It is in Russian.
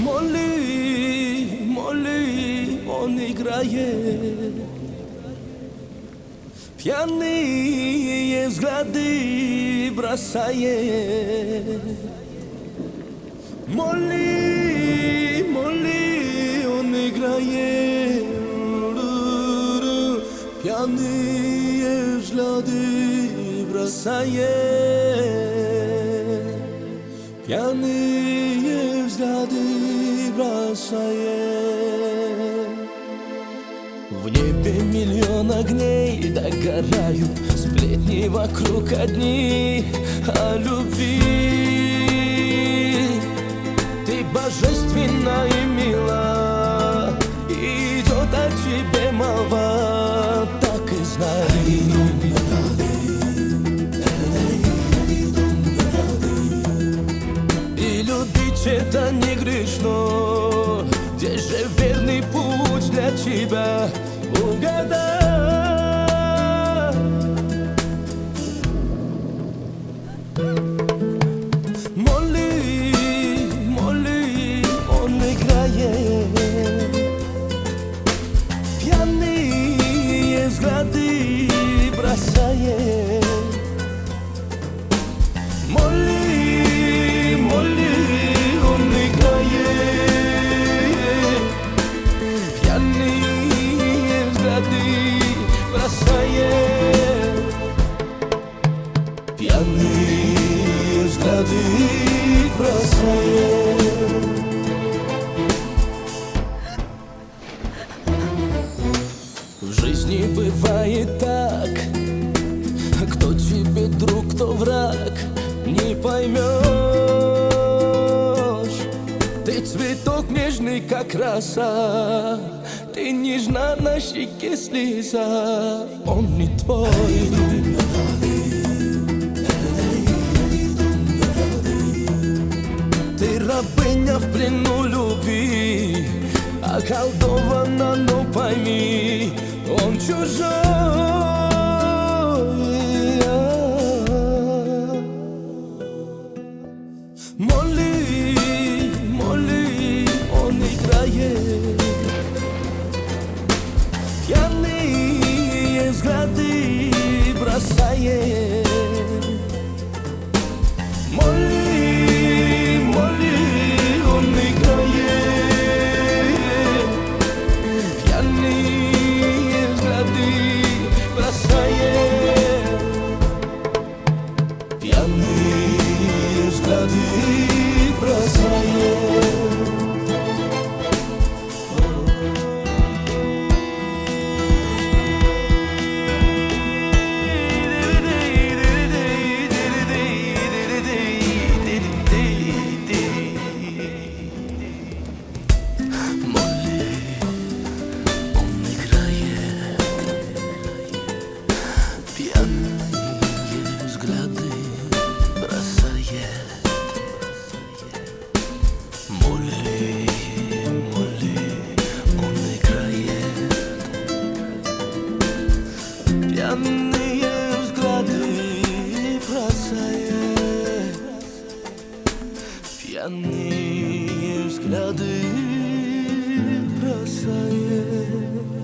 Молли, молли, он играет. Пьяные взгляды бросает. Молли, молли, он играет. Пьяные взгляды бросает. Пьяные взгляды бросает. В небе миллион огней догорают, сплетни вокруг одни о любви. Ты божественна и мила, идет о тебе молва, так и знай. И любить это не грешно, здесь же верный путь для тебя угадай. Молли, молли, он играет. Пьяные взгляды бросает. Молли, молли, он играет. Пьяные взгляды бросает. Пьяные взгляды бросает. В жизни бывает так, кто тебе друг, кто враг, не поймешь. Ты цветок нежный, как роса, ты нежна, на щеке слеза, он не твой. Ты рабыня в плену любви, околдована, но пойми, он чужой. Молли, молли, он играет. Пьяные взгляды бросает. Молли, молли, он играет. Пьяные взгляды бросает. Пьяные взгляды бросает. Пьяные взгляды бросает. Пьяные взгляды бросает.